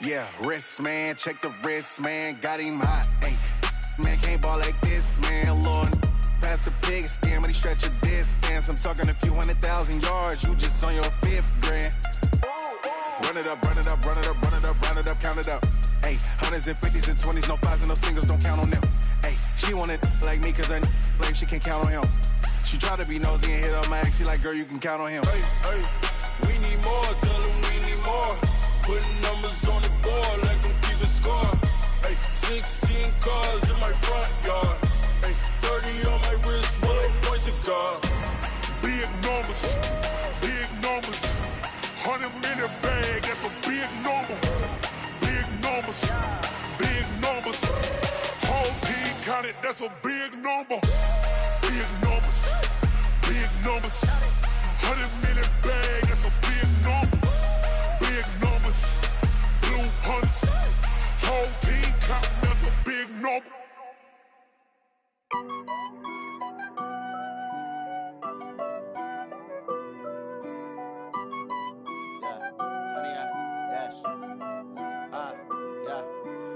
Yeah, wrist, man, check the wrist, man, got him hot, ayy. Man, can't ball like this, man, Lord. Past the pig skin, when he stretch a distance. I'm talking a few 100,000 yards, you just on your 5th grand. Run it up, run it up, run it up, run it up, run it up, count it up. Ayy, hundreds and 50s and 20s, no 5s and no singles, don't count on them. Ayy, she want it like me, cause I blame she can't count on him. She try to be nosy and hit up my ex, she like, girl, you can count on him. Hey, hey, we need more, tell them we need more. Putting numbers on the board, let them keep it score. Hey, 16 cars in my front yard. Hey, 30 on my wrist, one point to God. Big numbers, 100-minute bag, that's a big number. Big numbers, whole team counted, that's a big number. Big numbers, 100-minute bag, that's a big number. Big numbers, blue hunts, whole team counting, that's a big number.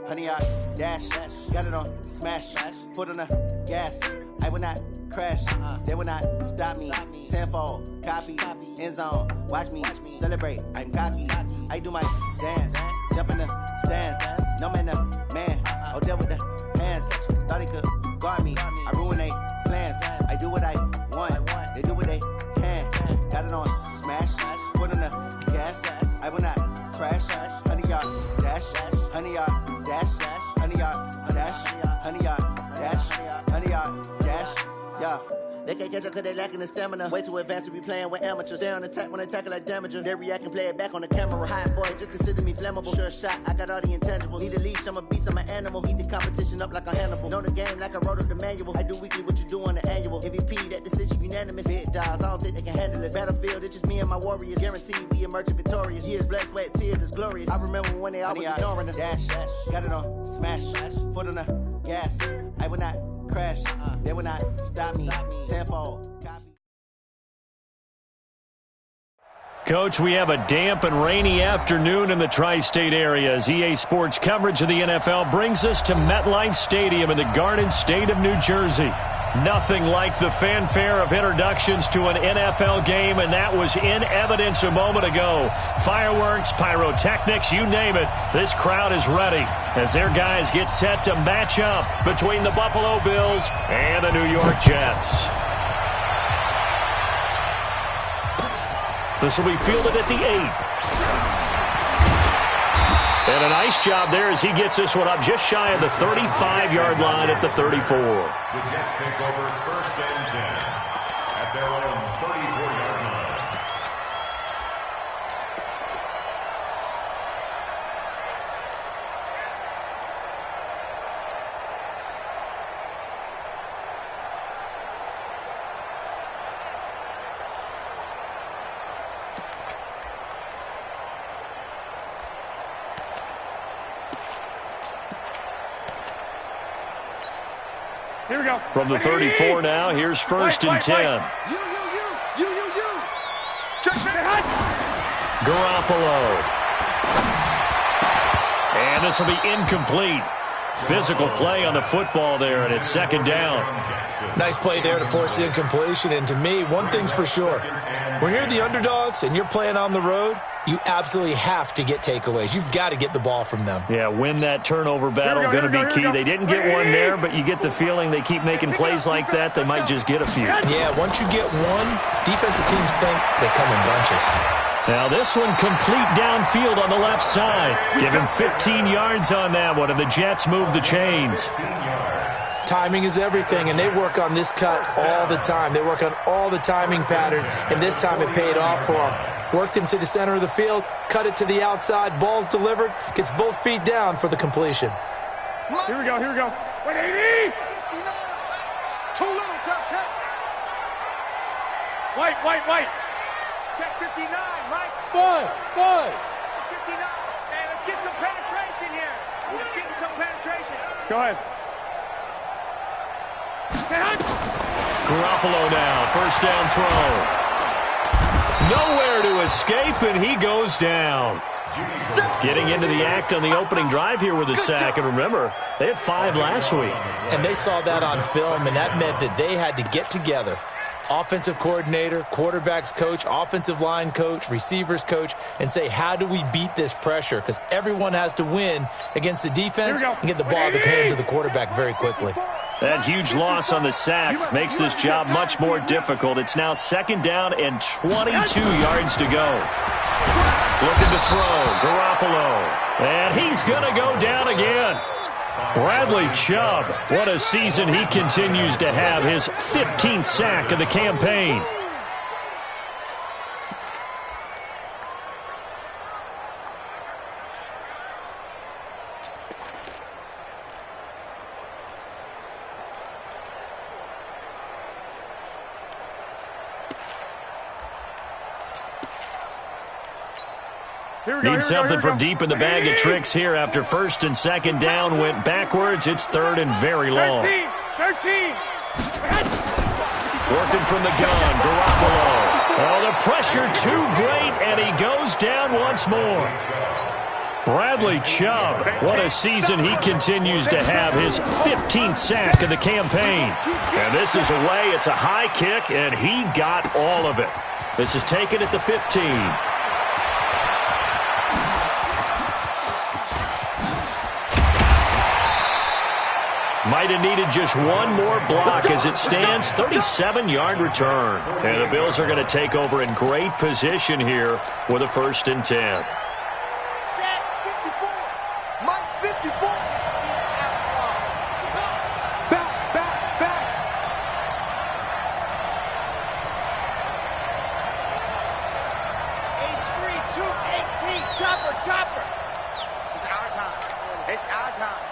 Honey, I dash, got it on smash, foot on the gas. I will not crash, they will not stop me. Tenfold, copy, end zone, watch me celebrate. I'm cocky, I do my dance, jump in the stands. No man, man, oh deal with the hands. Thought he could guard me, I ruin they plans. I do what I want, they do what they can. Got it on smash, foot on the gas. I will not crash, honey, y'all dash, honey, y'all dash, honey, y'all dash, honey, y'all dash, honey, y'all dash, yeah. They can't catch up cause they lacking the stamina. Way too advanced to be playing with amateurs. Stay on attack when they tackle like damager. They react and play it back on the camera. Hot boy, just consider me flammable. Sure shot, I got all the intangibles. Need a leash, I'm a beast, I'm an animal. Eat the competition up like a Hannibal. Know the game like I wrote up the manual. I do weekly what you do on the annual. MVP, that decision unanimous. Big dogs, I don't think they can handle it. Battlefield, it's just me and my warriors. Guaranteed we emerge victorious. Years, blood, sweat, tears, is glorious. I remember when they always ignoring us. Dash, got it on smash, foot on the gas. I will not crash, they will not stop me. Tenfold. Coach, we have a damp and rainy afternoon in the tri-state area as EA Sports coverage of the NFL brings us to MetLife Stadium in the Garden State of New Jersey. Nothing like the fanfare of introductions to an NFL game, and that was in evidence a moment ago. Fireworks, pyrotechnics, you name it, this crowd is ready as their guys get set to match up between the Buffalo Bills and the New York Jets. This will be fielded at the 8. And a nice job there as he gets this one up just shy of the 35-yard line at the 34. The Jets take over 1st and 10 at their own 34-yard line. Here we go. From the 34 now, here's 1st and 10. Garoppolo. And this will be incomplete. Physical play on the football there, and it's 2nd down. Nice play there to force the incompletion. And to me, one thing's for sure. When you're the underdogs and you're playing on the road, you absolutely have to get takeaways. You've got to get the ball from them. Yeah, win that turnover battle, going to be key. They didn't get one there, but you get the feeling they keep making plays like that, they might just get a few. Yeah, once you get one, defensive teams think they come in bunches. Now this one complete downfield on the left side. Give him 15 yards on that one, and the Jets move the chains. Timing is everything, and they work on this cut all the time. They work on all the timing patterns, and this time it paid off for them. Worked him to the center of the field, cut it to the outside, ball's delivered, gets both feet down for the completion. Here we go. Wait, 80! Too little, cut. White. Check 59, Mike. Good. 59. Hey, let's get some penetration here. Let's get some penetration. Go ahead. Garoppolo now, 1st down throw. Nowhere to escape, and he goes down. Getting into the act on the opening drive here with a sack. And remember, they had 5 last week. And they saw that on film, and that meant that they had to get together. Offensive coordinator, quarterbacks coach, offensive line coach, receivers coach, and say, how do we beat this pressure? Because everyone has to win against the defense and get the ball out of the hands of the quarterback very quickly. That huge loss on the sack makes this job much more difficult. It's now 2nd down and 22 yards to go. Looking to throw, Garoppolo. And he's going to go down again. Bradley Chubb, what a season he continues to have. His 15th sack of the campaign. Need something from deep in the bag of tricks here after 1st and 2nd down went backwards. It's 3rd and very long. 13. Working from the gun, Garoppolo. Oh, the pressure too great, and he goes down once more. Bradley Chubb, what a season he continues to have. His 15th sack of the campaign. And this is away. It's a high kick, and he got all of it. This is taken at the 15. Might have needed just one more block as it stands. 37-yard return. And the Bills are going to take over in great position here with a 1st and 10. Set 54. Mike 54. Back. H3 218. Chopper. It's our time.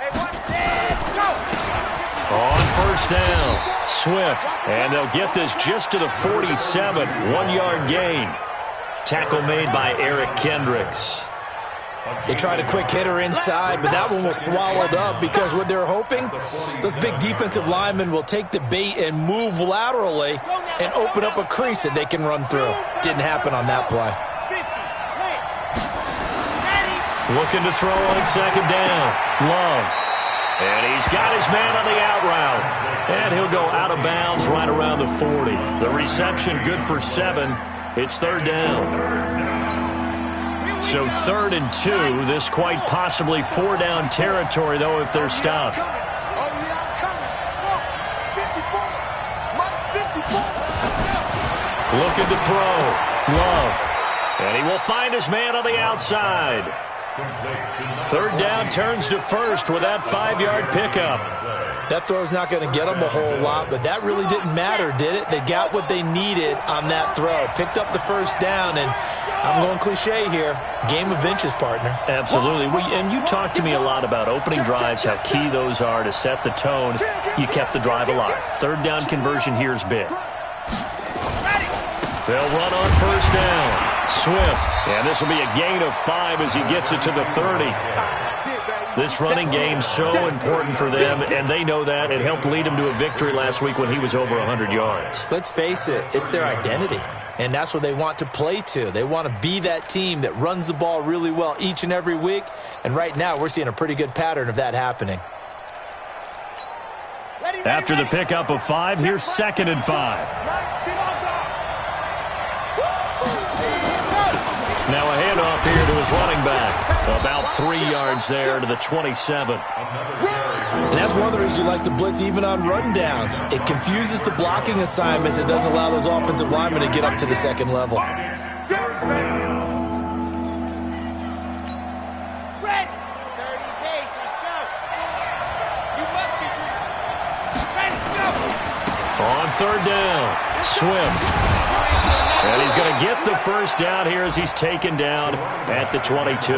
Hey, what's it? Go! On 1st down, Swift. And they'll get this just to the 47. 1-yard gain. Tackle made by Eric Kendricks. They tried a quick hitter inside, but that one was swallowed up because what they're hoping, those big defensive linemen will take the bait and move laterally and open up a crease that they can run through. Didn't happen on that play. Looking to throw on 2nd down. Love. And he's got his man on the out route. And he'll go out of bounds right around the 40. The reception good for 7. It's 3rd down. So 3rd and 2. This quite possibly 4-down territory, though, if they're stopped. Looking to throw. Love. And he will find his man on the outside. 3rd down turns to 1st with that 5-yard pickup. That throw's not going to get them a whole lot, but that really didn't matter, did it? They got what they needed on that throw. Picked up the 1st down, and I'm going cliche here. Game of inches, partner. Absolutely. And you talked to me a lot about opening drives, how key those are to set the tone. You kept the drive alive. 3rd down conversion here is big. They'll run on 1st down. Swift. And this will be a gain of 5 as he gets it to the 30. This running game so important for them, and they know that. It helped lead him to a victory last week when he was over 100 yards. Let's face it, it's their identity, and that's what they want to play to. They want to be that team that runs the ball really well each and every week, and right now we're seeing a pretty good pattern of that happening. After the pickup of 5, here's 2nd and 5. Now a handoff here to his running back. About 3 yards there to the 27. And that's one of the reasons you like to blitz even on rundowns. It confuses the blocking assignments. It doesn't allow those offensive linemen to get up to the 2nd level. Red. 30 pace. Let's go. You must be ready. Go. On 3rd down, Swift. And he's going to get the 1st down here as he's taken down at the 22.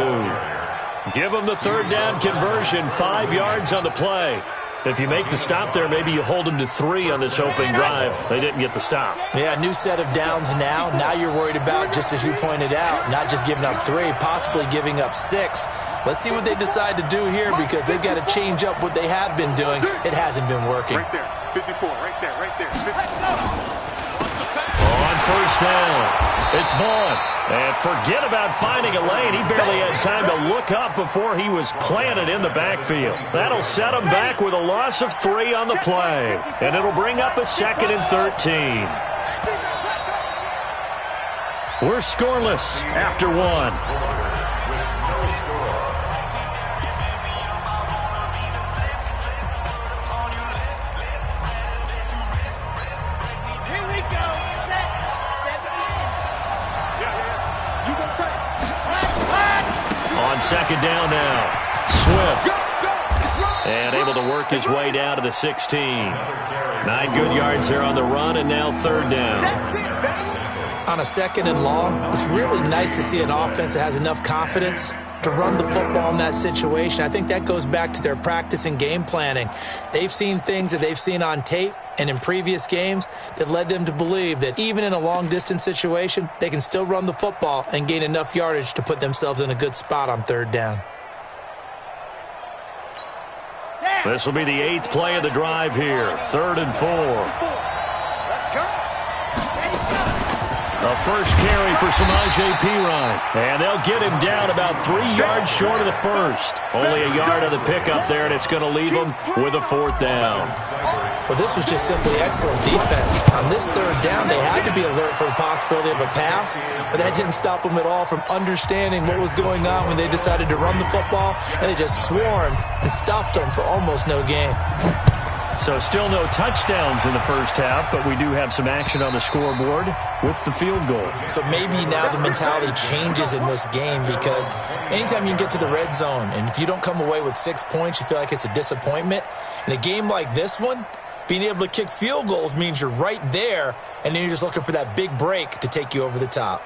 Give him the 3rd down conversion, 5 yards on the play. If you make the stop there, maybe you hold them to 3 on this opening drive. They didn't get the stop. Yeah, new set of downs now. Now you're worried about, just as you pointed out, not just giving up 3, possibly giving up 6. Let's see what they decide to do here because they've got to change up what they have been doing. It hasn't been working. Right there, 54, right there. 54. On first down. It's Vaughn. And forget about finding a lane. He barely had time to look up before he was planted in the backfield. That'll set him back with a loss of 3 on the play. And it'll bring up a 2nd and 13. We're scoreless after 1. On 2nd down now, Swift. And able to work his way down to the 16. 9 good yards there on the run, and now 3rd down. On a 2nd and long, it's really nice to see an offense that has enough confidence to run the football in that situation. I think that goes back to their practice and game planning. They've seen things that they've seen on tape and in previous games that led them to believe that even in a long-distance situation, they can still run the football and gain enough yardage to put themselves in a good spot on 3rd down. This will be the 8th play of the drive here. 3rd and 4. Let's go. A first carry for Samaje Perine. And they'll get him down about 3 yards short of the first. Only a yard of the pickup there, and it's going to leave him with a 4th down. Well, this was just simply excellent defense. On this 3rd down, they had to be alert for the possibility of a pass, but that didn't stop them at all from understanding what was going on when they decided to run the football, and they just swarmed and stuffed them for almost no gain. So still no touchdowns in the first half, but we do have some action on the scoreboard with the field goal. So maybe now the mentality changes in this game, because anytime you can get to the red zone, and if you don't come away with 6 points, you feel like it's a disappointment. In a game like this one, being able to kick field goals means you're right there, and then you're just looking for that big break to take you over the top.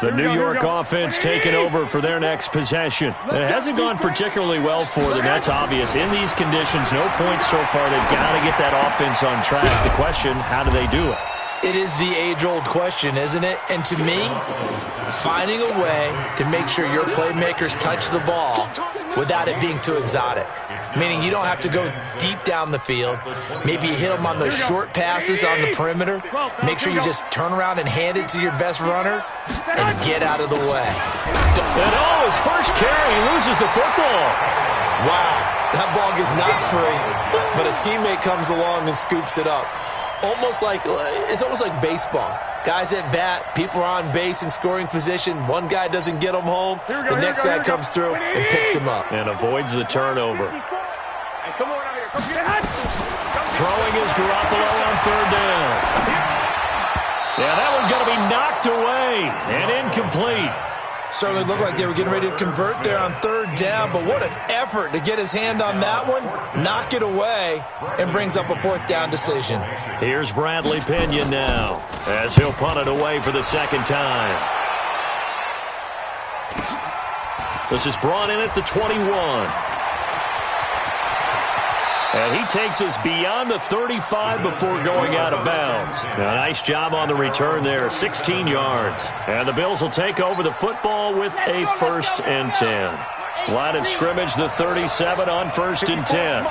The New York offense taking over for their next possession. It hasn't gone particularly well for them. That's obvious. In these conditions, no points so far. They've got to get that offense on track. The question, how do they do it? It is the age-old question, isn't it? And to me, finding a way to make sure your playmakers touch the ball without it being too exotic. Meaning you don't have to go deep down the field. Maybe you hit them on those short passes on the perimeter. Make sure you just turn around and hand it to your best runner and get out of the way. And his first carry, he loses the football. Wow, that ball gets knocked free, but a teammate comes along and scoops it up. It's almost like baseball. Guys at bat, people are on base in scoring position. One guy doesn't get him home. The next guy comes through and picks him up. And avoids the turnover. Hey, come on out here. Throwing is Garoppolo on 3rd down. Yeah, that one's going to be knocked away and incomplete. Certainly looked like they were getting ready to convert there on 3rd down, but what an effort to get his hand on that one, knock it away, and brings up a 4th down decision. Here's Bradley Pinion now, as he'll punt it away for the 2nd time. This is brought in at the 21. And he takes us beyond the 35 before going out of bounds. A nice job on the return there, 16 yards. And the Bills will take over the football with a 1st and 10. Line of scrimmage, the 37 on 1st and 10.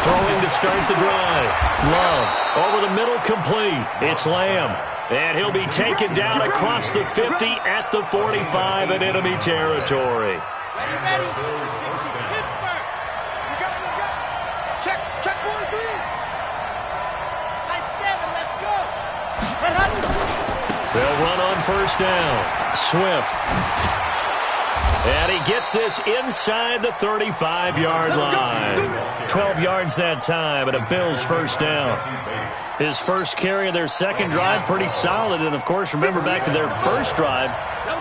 Throwing to start the drive. Love over the middle, complete. It's Lamb. And he'll be taken down across the 50 at the 45 in enemy territory. Ready. Check 1, 3. Nice 7, let's go. They'll run on 1st down. Swift. And he gets this inside the 35-yard line. 12 yards that time, and a Bills 1st down. His first carry of their 2nd drive, pretty solid. And, of course, remember back to their first drive,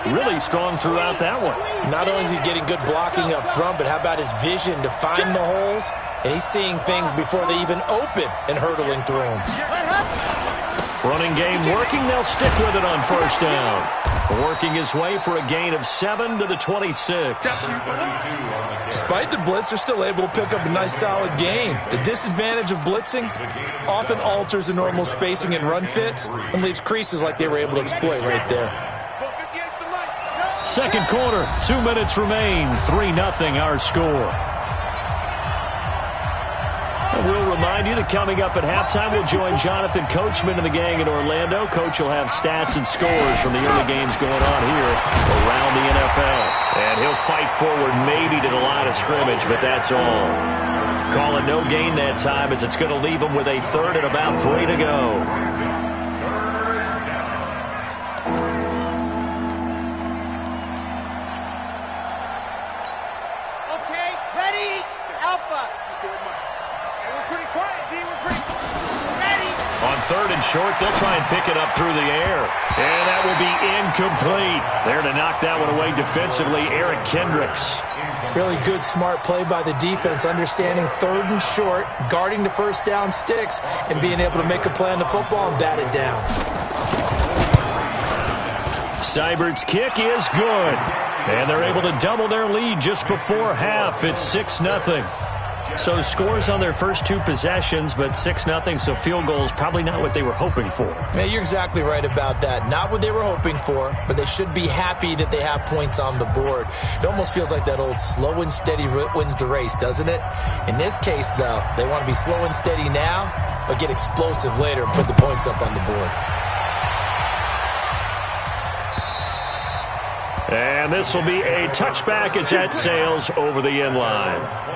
really strong throughout that one. Not only is he getting good blocking up front, but how about his vision to find the holes? And he's seeing things before they even open and hurtling through them. Running game working. They'll stick with it on first down. Working his way for a gain of 7 to the 26. Despite the blitz, they're still able to pick up a nice solid gain. The disadvantage of blitzing often alters the normal spacing and run fits and leaves creases like they were able to exploit right there. Second quarter, 2 minutes remain. 3-0 our score. We'll remind you that coming up at halftime, we'll join Jonathan Coachman and the gang in Orlando. Coach will have stats and scores from the early games going on here around the NFL. And he'll fight forward maybe to the line of scrimmage, but that's all. Calling no gain that time as it's going to leave him with a third and about 3 to go. Okay, ready, Alpha. On third and short, they'll try and pick it up through the air. And that will be incomplete. There to knock that one away defensively, Eric Kendricks. Really good, smart play by the defense, understanding third and short, guarding the first down sticks, and being able to make a play on the football and bat it down. Seibert's kick is good. And they're able to double their lead just before half. It's 6-0. So scores on their first 2 possessions, but 6-0, so field goals probably not what they were hoping for. Man, you're exactly right about that. Not what they were hoping for, but they should be happy that they have points on the board. It almost feels like that old slow and steady wins the race, doesn't it? In this case, though, they want to be slow and steady now, but get explosive later and put the points up on the board. And this will be a touchback as that sails over the end line.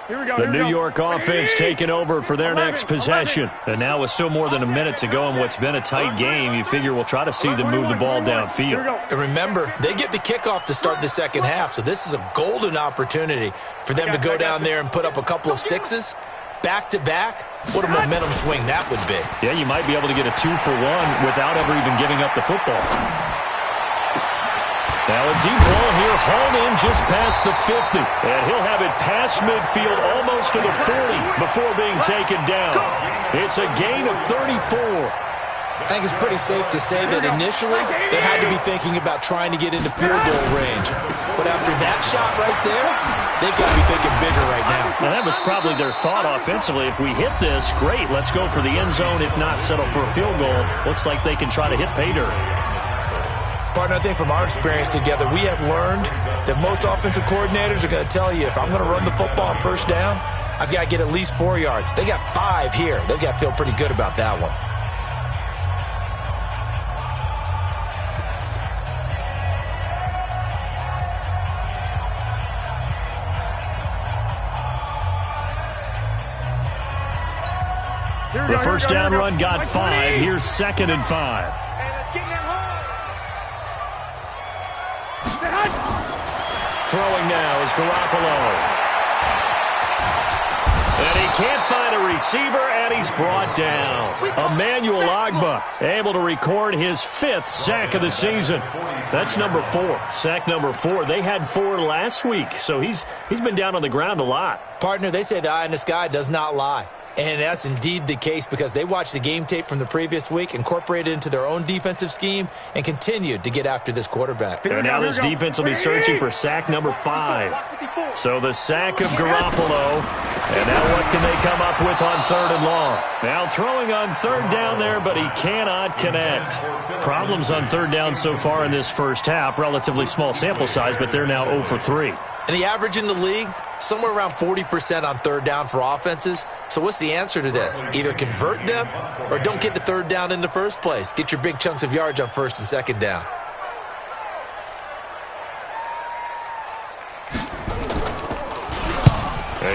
The New York offense taking over for their next possession. And now with still more than a minute to go in what's been a tight game, you figure we'll try to see them move the ball downfield. And remember, they get the kickoff to start the second half, so this is a golden opportunity for them to go down there and put up a couple of sixes. Back-to-back, what a momentum swing that would be. Yeah, you might be able to get a 2-for-1 without ever even giving up the football. Now a deep ball here, hauled in just past the 50. And he'll have it past midfield almost to the 40 before being taken down. It's a gain of 34. I think it's pretty safe to say that initially they had to be thinking about trying to get into field goal range. But after that shot right there, they've got to be thinking bigger right now. Well, that was probably their thought offensively. If we hit this, great, let's go for the end zone. If not, settle for a field goal. Looks like they can try to hit pay dirt. Partner, I think from our experience together, we have learned that most offensive coordinators are going to tell you, if I'm going to run the football on first down, I've got to get at least 4 yards. They got 5 here. They've got to feel pretty good about that one. The first down run got 5. Here's 2nd and 5. Throwing now is Garoppolo. And he can't find a receiver, and he's brought down. Emmanuel Ogbah able to record his 5th sack of the season. That's number 4. Sack number 4. They had 4 last week, so he's been down on the ground a lot. Partner, they say the eye in the sky does not lie. And that's indeed the case because they watched the game tape from the previous week, incorporated it into their own defensive scheme, and continued to get after this quarterback. And now this defense will be searching for sack number 5. So the sack of Garoppolo. And now what can they come up with on 3rd and long? Now throwing on 3rd down there, but he cannot connect. Problems on 3rd down so far in this first half. Relatively small sample size, but they're now 0 for 3. And the average in the league, somewhere around 40% on 3rd down for offenses. So what's the answer to this? Either convert them or don't get to 3rd down in the first place. Get your big chunks of yards on 1st and 2nd down.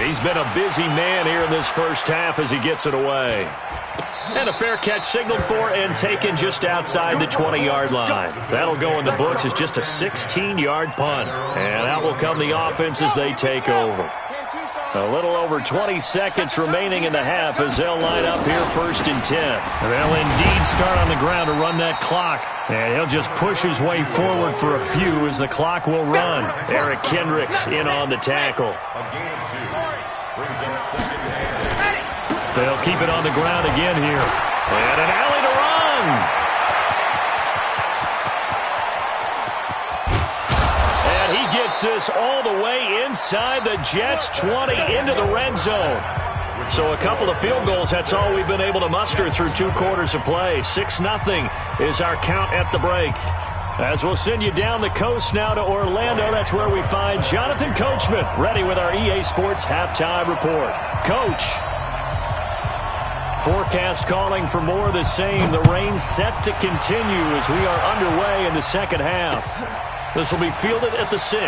He's been a busy man here in this first half as he gets it away. And a fair catch signaled for and taken just outside the 20-yard line. That'll go in the books as just a 16-yard punt. And out will come the offense as they take over. A little over 20 seconds remaining in the half as they'll line up here 1st and 10. They'll indeed start on the ground to run that clock. And he'll just push his way forward for a few as the clock will run. Eric Kendricks in on the tackle. They'll keep it on the ground again here. And an alley to run. And he gets this all the way inside the Jets' 20 into the red zone. So a couple of field goals, that's all we've been able to muster through 2 quarters of play. 6-0 is our count at the break. As we'll send you down the coast now to Orlando, that's where we find Jonathan Coachman, ready with our EA Sports halftime report. Coach. Forecast calling for more of the same. The rain set to continue as we are underway in the second half. This will be fielded at the 6.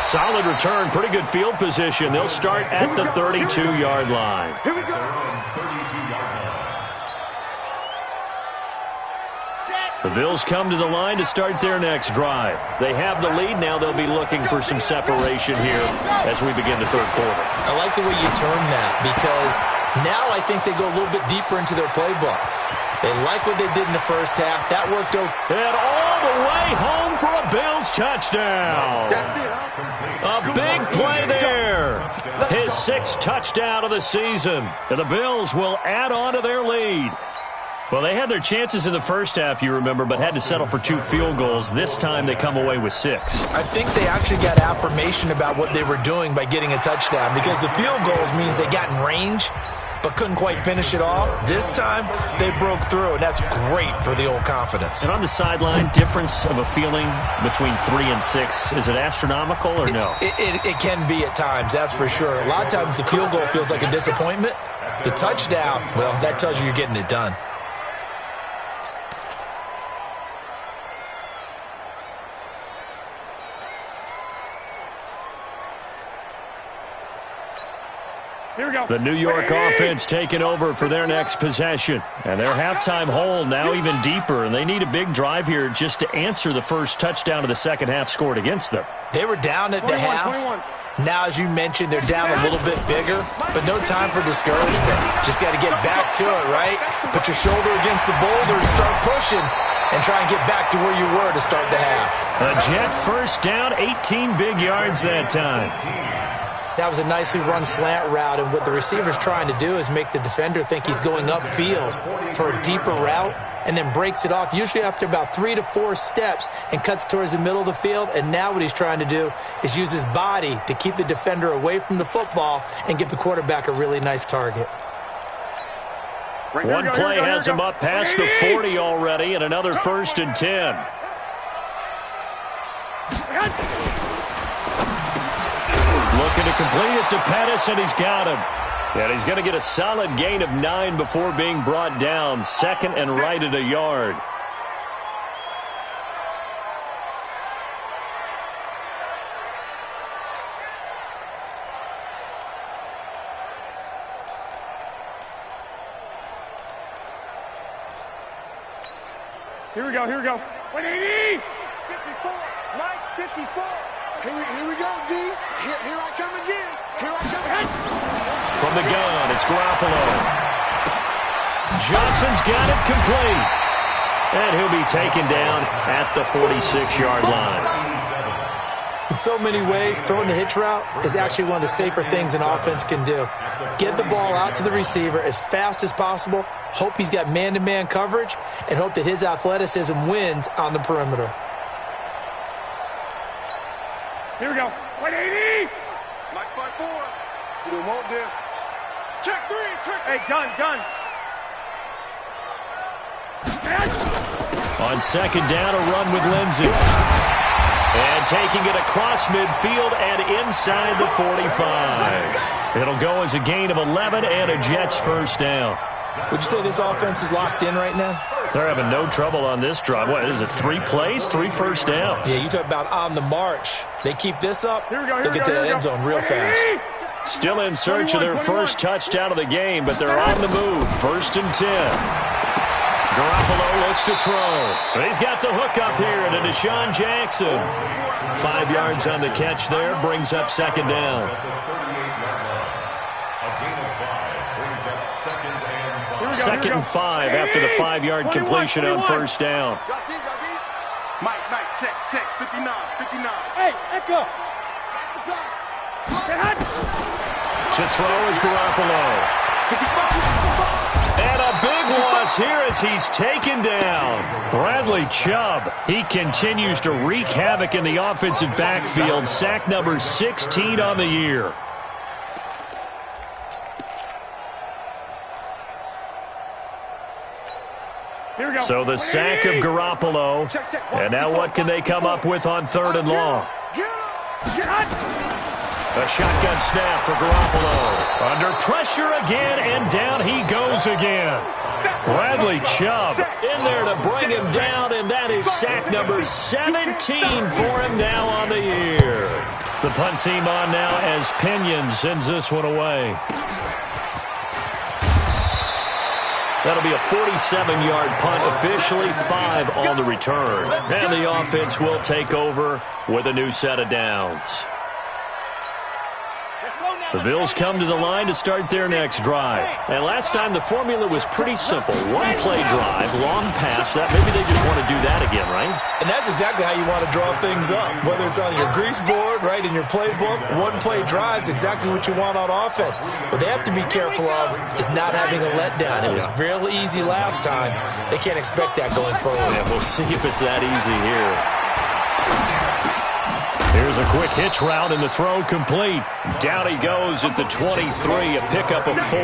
Solid return, pretty good field position. They'll start at the 32-yard line. Here we go. The Bills come to the line to start their next drive. They have the lead. Now they'll be looking for some separation here as we begin the 3rd quarter. I like the way you term that because now I think they go a little bit deeper into their playbook. They like what they did in the first half. That worked out. And all the way home for a Bills touchdown. A big play there. His 6th touchdown of the season. And the Bills will add on to their lead. Well, they had their chances in the first half, you remember, but had to settle for 2 field goals. This time they come away with 6. I think they actually got affirmation about what they were doing by getting a touchdown because the field goals means they got in range but couldn't quite finish it off. This time, they broke through, and that's great for the old confidence. And on the sideline, difference of a feeling between 3 and 6, is it astronomical or no? It can be at times, that's for sure. A lot of times the field goal feels like a disappointment. The touchdown, well, that tells you you're getting it done. Here we go. The New York offense taking over for their next possession. And their halftime hole now even deeper. And they need a big drive here just to answer the first touchdown of the second half scored against them. They were down at the half. Now, as you mentioned, they're down a little bit bigger, but no time for discouragement. Just got to get back to it, right? Put your shoulder against the boulder and start pushing and try and get back to where you were to start the half. A Jet first down, 18 big yards that time. That was a nicely run slant route, and what the receiver's trying to do is make the defender think he's going upfield for a deeper route and then breaks it off, usually after about 3 to 4 steps, and cuts towards the middle of the field. And now what he's trying to do is use his body to keep the defender away from the football and give the quarterback a really nice target. One play has him up past the 40 already, and another 1st and 10. Looking to complete it to Pettis, and he's got him. And he's going to get a solid gain of 9 before being brought down. 2nd and right at a yard. Here we go, here we go. 180! 54, Mike, 54. Here we go, D. Here I come again. Here I come again. From the gun, it's Garoppolo. Johnson's got it complete. And he'll be taken down at the 46-yard line. In so many ways, throwing the hitch route is actually one of the safer things an offense can do. Get the ball out to the receiver as fast as possible, hope he's got man-to-man coverage, and hope that his athleticism wins on the perimeter. Here we go. 180! Mike 5-4. We don't want this. Check 3, check. Hey, gun. On 2nd down, a run with Lindsey. And taking it across midfield and inside the 45. It'll go as a gain of 11 and a Jets first down. Would you say this offense is locked in right now? They're having no trouble on this drive. What is it, 3 plays, 3 first downs? Yeah, you talk about on the march. They keep this up, they'll get to that end zone real fast. Still in search of their first touchdown of the game, but they're on the move. 1st and 10. Garoppolo looks to throw. He's got the hook up here to Deshaun Jackson. 5 yards on the catch there, brings up second down. Second and 5 after the 5-yard completion on first down. Mike, check, 59. Hey, Echo. To throw is Garoppolo. And a big loss here as he's taken down. Bradley Chubb, he continues to wreak havoc in the offensive backfield. Sack number 16 on the year. So the sack of Garoppolo. And now what can they come up with on 3rd and long? A shotgun snap for Garoppolo. Under pressure again, and down he goes again. Bradley Chubb in there to bring him down, and that is sack number 17 for him now on the year. The punt team on now as Pinion sends this one away. That'll be a 47-yard punt, officially 5 on the return. And the offense will take over with a new set of downs. The Bills come to the line to start their next drive. And last time the formula was pretty simple. 1-play drive, long pass. That maybe they just want to do that again, right? And that's exactly how you want to draw things up. Whether it's on your grease board, right, in your playbook, 1-play drive is exactly what you want on offense. What they have to be careful of is not having a letdown. It was real easy last time. They can't expect that going forward. Yeah, we'll see if it's that easy here. Here's a quick hitch route, and the throw complete. Down he goes at the 23, a pickup of 4.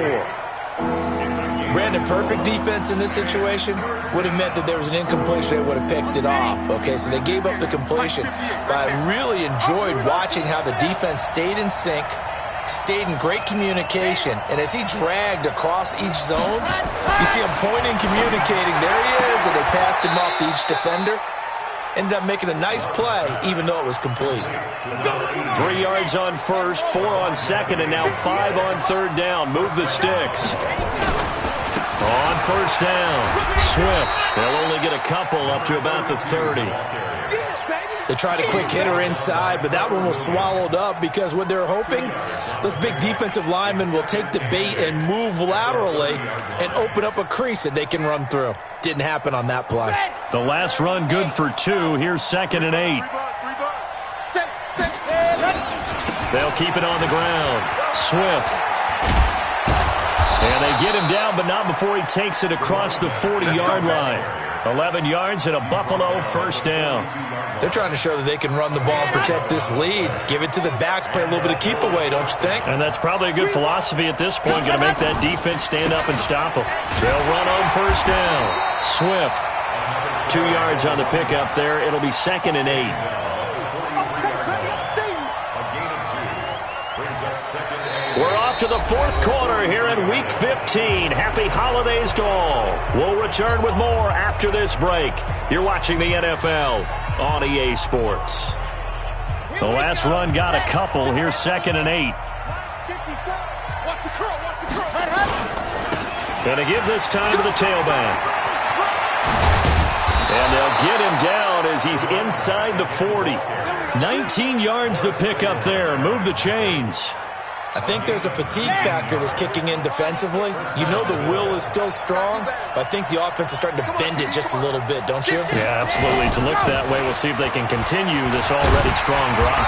Brandon, perfect defense in this situation would have meant that there was an incompletion. They would have picked it off. Okay, so they gave up the completion. But I really enjoyed watching how the defense stayed in sync, stayed in great communication, and as he dragged across each zone, you see him pointing, communicating. There he is, and they passed him off to each defender. Ended up making a nice play, even though it was complete. 3 yards on first, 4 on second, and now 5 on 3rd down. Move the sticks. On first down, Swift. They'll only get a couple up to about the 30. They tried a quick hitter inside, but that one was swallowed up because what they're hoping, those big defensive linemen will take the bait and move laterally and open up a crease that they can run through. Didn't happen on that play. The last run good for 2. Here's 2nd and 8. They'll keep it on the ground. Swift. And they get him down, but not before he takes it across the 40-yard line. 11 yards and a Buffalo first down. They're trying to show that they can run the ball and protect this lead. Give it to the backs, play a little bit of keep away, don't you think? And that's probably a good philosophy at this point. Going to make that defense stand up and stop them. They'll run on first down. Swift. 2 yards on the pickup there. It'll be 2nd and 8. We're off to the 4th quarter here in Week 15. Happy holidays to all. We'll return with more after this break. You're watching the NFL on EA Sports. The last run got a couple. Here's 2nd and 8. Going to give this time to the tailback. And they'll get him down as he's inside the 40. 19 yards the pickup there. Move the chains. I think there's a fatigue factor that's kicking in defensively. You know the will is still strong, but I think the offense is starting to bend it just a little bit, don't you? Yeah, absolutely. To look that way, we'll see if they can continue this already strong drive.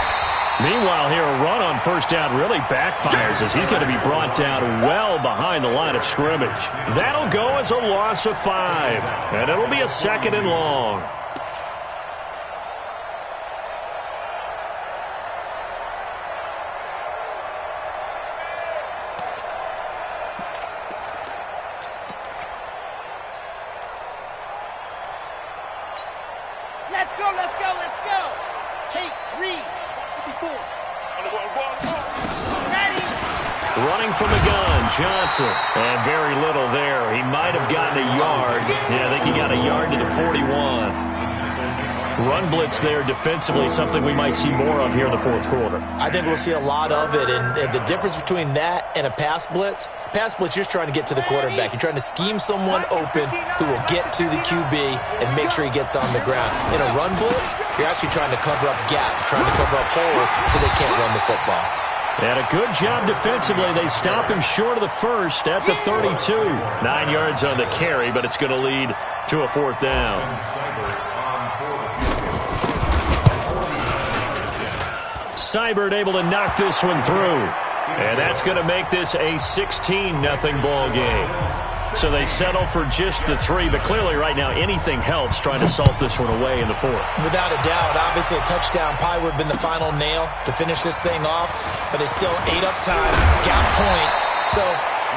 Meanwhile, here, a run on first down really backfires as he's going to be brought down well behind the line of scrimmage. That'll go as a loss of 5, and it'll be a 2nd and long. Let's go. Kate, Reed, 54. Running from the gun, Johnson. And very little there. He might have gotten a yard. Yeah, I think he got a yard to the 41. run blitz there defensively, something we might see more of here in the fourth quarter. I think we'll see a lot of it, and the difference between that and a pass blitz, you're just trying to get to the quarterback. You're trying to scheme someone open who will get to the QB and make sure he gets on the ground. In a run blitz, you're actually trying to cover up gaps, trying to cover up holes so they can't run the football. And a good job defensively. They stop him short of the first at the 32. 9 yards on the carry, but it's going to lead to a fourth down. Seibert able to knock this one through. And that's going to make this a 16-0 ball game. So they settle for just the 3, but clearly right now anything helps trying to salt this one away in the fourth. Without a doubt, obviously a touchdown probably would have been the final nail to finish this thing off, but they still ate up time, got points. So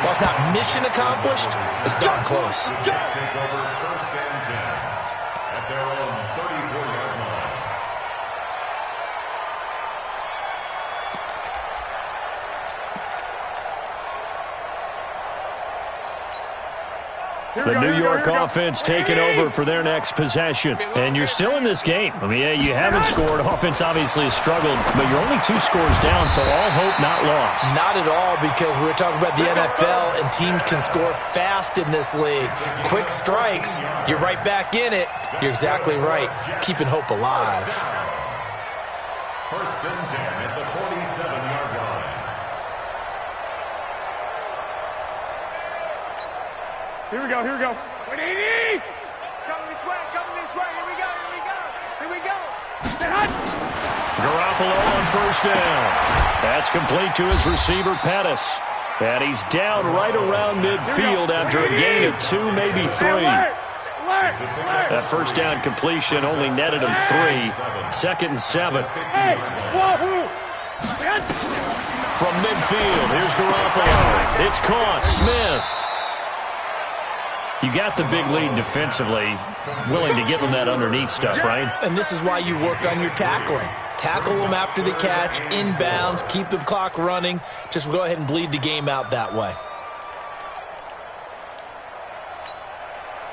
while it's not mission accomplished, it's darn close. Take over first and 10 at their own 34-yard line. The New York offense taking over for their next possession. And you're still in this game. I mean, yeah, you haven't scored. Offense obviously has struggled, but you're only 2 scores down, so all hope not lost. Not at all, because we're talking about the NFL, and teams can score fast in this league. Quick strikes, you're right back in it. You're exactly right. Keeping hope alive. First and 10 at the 47-yard line. Here we go, here we go. Coming this way, here we go. Garoppolo on first down. That's complete to his receiver, Pettis. And he's down right around midfield after a gain of 2, maybe 3. That first down completion only netted him 3. 2nd and 7. From midfield, here's Garoppolo. It's caught. Smith. You got the big lead defensively, willing to give them that underneath stuff, right? And this is why you work on your tackling. Tackle them after the catch, inbounds, keep the clock running. Just go ahead and bleed the game out that way.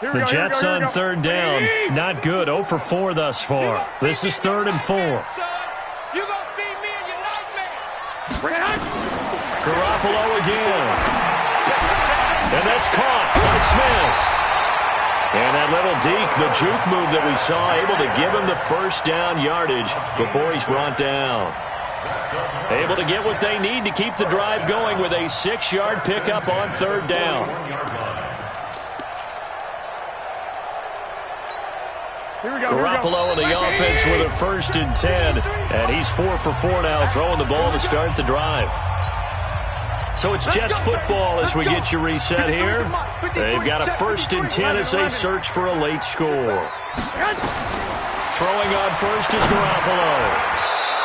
The Jets on third down. Not good. 0 for 4 thus far. This is 3rd and 4. You're going to see me in your nightmare. Garoppolo again. And that's caught by Smith. And that little deke, the juke move that we saw, able to give him the first down yardage before he's brought down. Able to get what they need to keep the drive going with a 6-yard pickup on 3rd down. Garoppolo in the offense with a 1st and 10. And he's 4 for 4 now, throwing the ball to start the drive. So it's Jets football as we get you reset here. They've got a 1st and 10 as they search for a late score. Throwing on first is Garoppolo.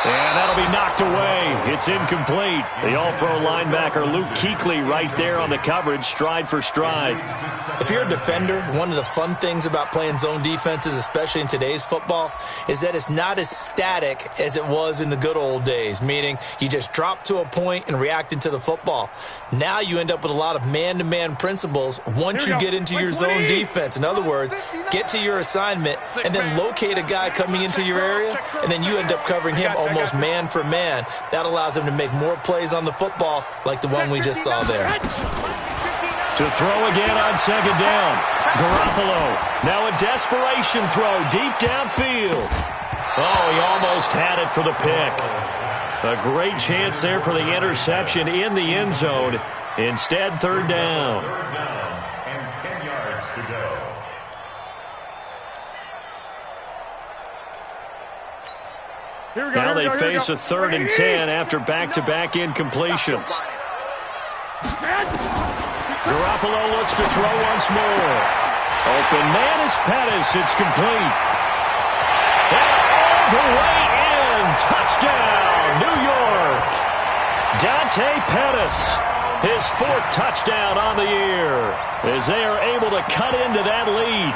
And that'll be knocked away. It's incomplete. The all-pro linebacker Luke Kuechly right there on the coverage, stride for stride. If you're a defender, one of the fun things about playing zone defenses, especially in today's football, is that it's not as static as it was in the good old days, meaning you just dropped to a point and reacted to the football. Now you end up with a lot of man-to-man principles once you get into your zone defense. In other words, get to your assignment and then locate a guy coming into your area, and then you end up covering him almost man for man. That allows him to make more plays on the football like the one we just saw there. To throw again on 2nd down. Garoppolo. Now a desperation throw deep downfield. Oh, he almost had it for the pick. A great chance there for the interception in the end zone. Instead, 3rd down. 3rd down and 10 yards to go. Now they face a 3rd and 10 after back-to-back incompletions. Garoppolo looks to throw once more. Open man is Pettis. It's complete. And all the way in. Touchdown, New York. Dante Pettis. His 4th touchdown on the year as they are able to cut into that lead.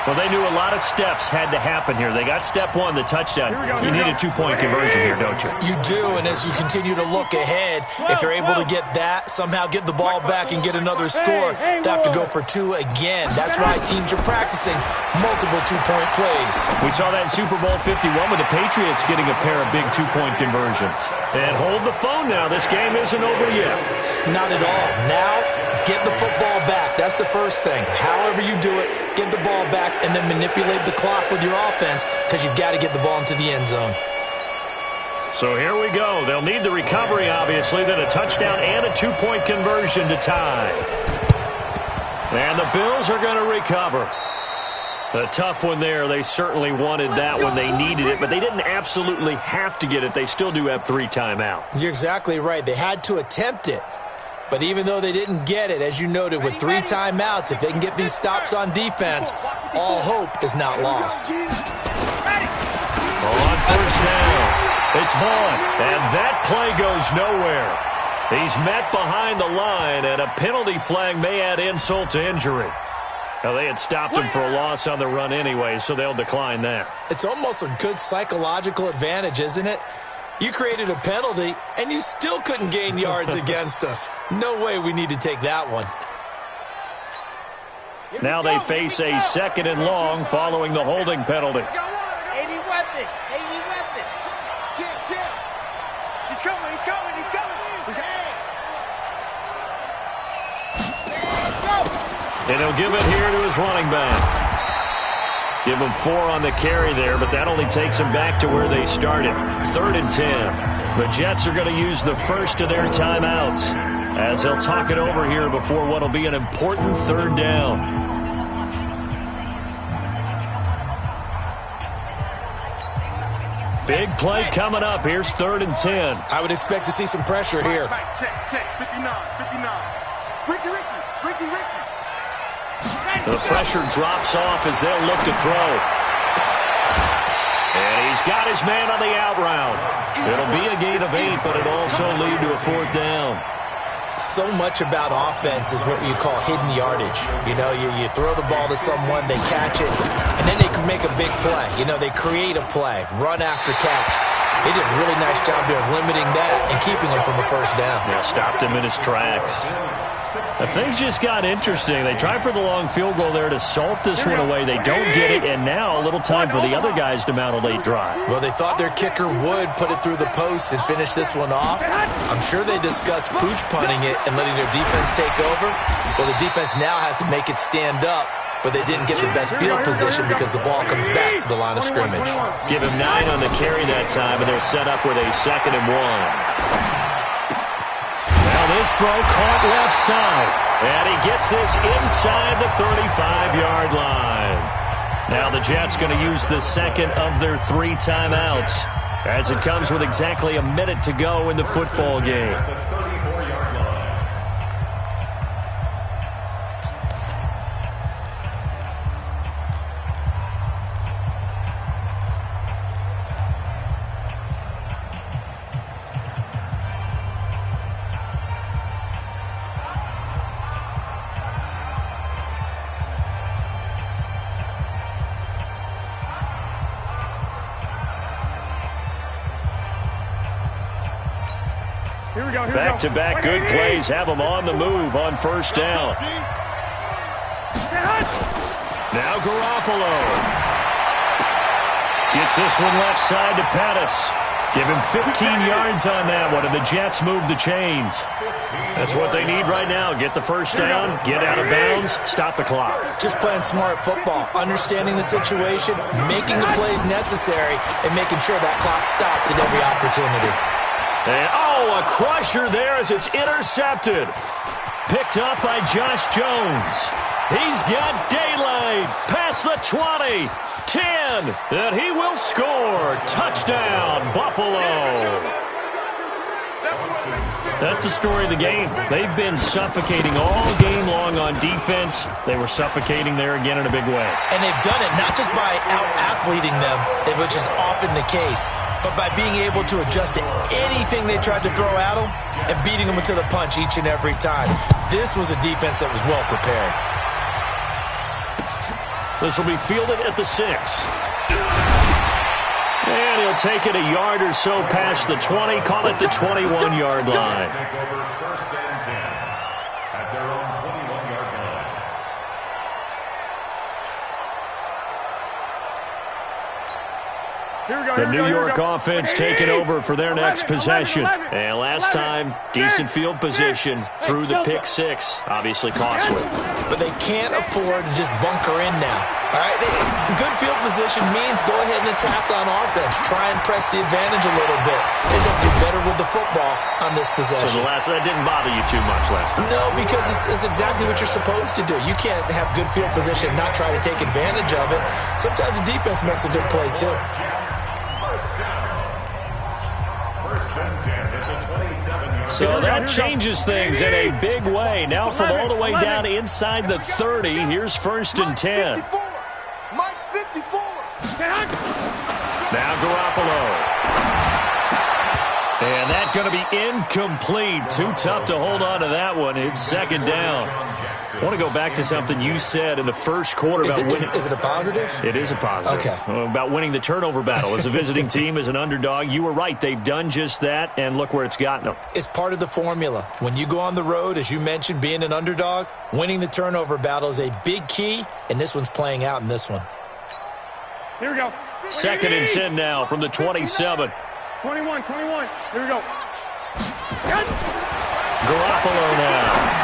Well, they knew a lot of steps had to happen here. They got step one, the touchdown. You need a two-point conversion here, don't you? You do, and as you continue to look ahead, if you're able to get that, somehow get the ball back and get another score, they have to go for two again. That's why teams are practicing multiple two-point plays. We saw that in Super Bowl 51 with the Patriots getting a pair of big two-point conversions. And hold the phone now. This game isn't over yet. Not at all. Now, get the football back. That's the first thing. However you do it, get the ball back and then manipulate the clock with your offense because you've got to get the ball into the end zone. So here we go. They'll need the recovery, obviously, then a touchdown and a two-point conversion to tie. And the Bills are going to recover. A tough one there. They certainly wanted that when they needed it, but they didn't absolutely have to get it. They still do have 3 timeouts. You're exactly right. They had to attempt it. But even though they didn't get it, as you noted, with 3 timeouts, if they can get these stops on defense, all hope is not lost. On first down, it's Vaughn, and that play goes nowhere. He's met behind the line, and a penalty flag may add insult to injury. Now, they had stopped him for a loss on the run anyway, so they'll decline that. It's almost a good psychological advantage, isn't it? You created a penalty, and you still couldn't gain yards against us. No way we need to take that one. Now they face a 2nd and long following the holding penalty. 80 weapon. Chip. He's coming. And he'll give it here to his running back. Give him 4 on the carry there, but that only takes them back to where they started. 3rd and 10. The Jets are going to use the first of their timeouts as they'll talk it over here before what will be an important 3rd down. Big play coming up. Here's 3rd and 10. I would expect to see some pressure here. Check. 59. Ricky. The pressure drops off as they'll look to throw. And he's got his man on the out route. It'll be a gain of 8, but it'll also lead to a 4th down. So much about offense is what you call hidden yardage. You know, you throw the ball to someone, they catch it, and then they can make a big play. You know, they create a play, run after catch. They did a really nice job there of limiting that and keeping him from a first down. Yeah, stopped him in his tracks. The things just got interesting. They tried for the long field goal there to salt this one away. They don't get it, and now a little time for the other guys to mount a late drive. Well, they thought their kicker would put it through the post and finish this one off. I'm sure they discussed pooch punting it and letting their defense take over. Well, the defense now has to make it stand up, but they didn't get the best field position because the ball comes back to the line of scrimmage. Give him 9 on the carry that time, and they're set up with a 2nd and 1. This throw caught left side, and he gets this inside the 35-yard line. Now the Jets going to use the 2nd of their 3 timeouts as it comes with exactly a minute to go in the football game. Back-to-back good plays have them on the move on first down. Now Garoppolo gets this one left side to Pettis. Give him 15 yards on that one, and the Jets move the chains. That's what they need right now. Get the first down, get out of bounds, stop the clock. Just playing smart football, understanding the situation, making the plays necessary, and making sure that clock stops at every opportunity. And, a crusher there as it's intercepted. Picked up by Josh Jones. He's got daylight past the 20, 10, and he will score. Touchdown, Buffalo. That's the story of the game. They've been suffocating all game long on defense. They were suffocating there again in a big way. And they've done it not just by out-athleting them, which is often the case, but by being able to adjust to anything they tried to throw at them and beating them into the punch each and every time. This was a defense that was well prepared. This will be fielded at the 6. And he'll take it a yard or so past the 20, call it the 21-yard line. Take over first and 10 at their own 21-yard line. The New York offense taking over for their next possession. And last time, decent field position through the pick 6. Obviously costly. But they can't afford to just bunker in now. All right, good field position means go ahead and attack on offense. Try and press the advantage a little bit. They just have to be better with the football on this possession. So that didn't bother you too much last time? No, because it's exactly what you're supposed to do. You can't have good field position and not try to take advantage of it. Sometimes the defense makes a good play, too. So that changes things in a big way. Now from all the way down inside the 30, here's first and 10. Mike 54. Now Garoppolo. And that's going to be incomplete. Too tough to hold on to that one. It's second down. I want to go back to something you said in the first quarter about winning. Is it a positive? It is a positive. Okay. About winning the turnover battle. As a visiting team, as an underdog, you were right. They've done just that, and look where it's gotten them. It's part of the formula. When you go on the road, as you mentioned, being an underdog, winning the turnover battle is a big key, and this one's playing out in this one. Here we go. Second and 10 now from the 27. 21. Here we go. Garoppolo now.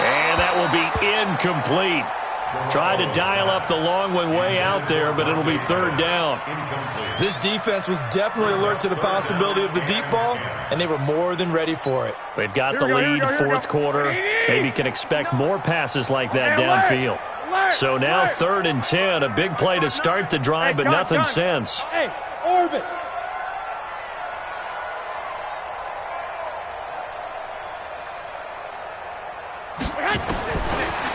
And that will be incomplete. Try to dial up the long one way out there, but it'll be third down. This defense was definitely alert to the possibility of the deep ball, and they were more than ready for it. They've got the lead, fourth quarter. Maybe can expect more passes like that downfield. So now third and 10, a big play to start the drive, but nothing since. Hey, orbit.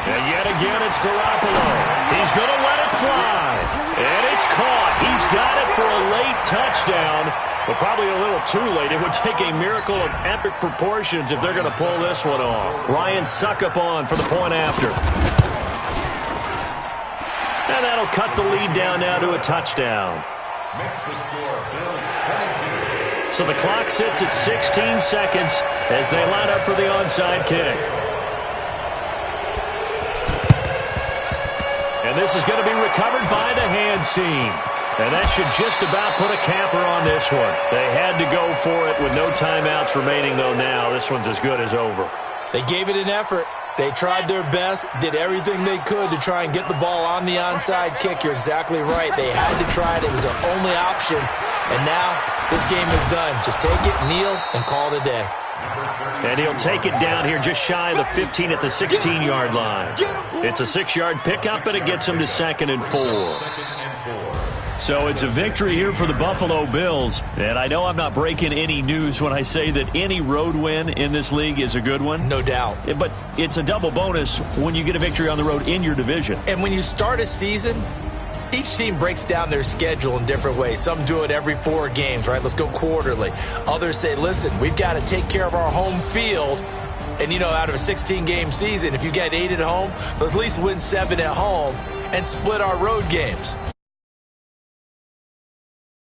And yet again, it's Garoppolo. He's going to let it fly. And it's caught. He's got it for a late touchdown, but probably a little too late. It would take a miracle of epic proportions if they're going to pull this one off. Ryan Suckup on for the point after. And that'll cut the lead down now to a touchdown. Makes the score Bills 22. So the clock sits at 16 seconds as they line up for the onside kick. And this is going to be recovered by the hands team. And that should just about put a capper on this one. They had to go for it with no timeouts remaining, though now. This one's as good as over. They gave it an effort. They tried their best, did everything they could to try and get the ball on the onside kick. You're exactly right. They had to try it. It was their only option. And now this game is done. Just take it, kneel, and call it a day. And he'll take it down here just shy of the 15 at the 16-yard line. It's a 6-yard pickup, and it gets him to 2nd and 4. So it's a victory here for the Buffalo Bills. And I know I'm not breaking any news when I say that any road win in this league is a good one. No doubt. But it's a double bonus when you get a victory on the road in your division. And when you start a season, each team breaks down their schedule in different ways. Some do it every 4 games, right? Let's go quarterly. Others say, listen, we've got to take care of our home field. And, you know, out of a 16-game season, if you get 8 at home, let's at least win 7 at home and split our road games.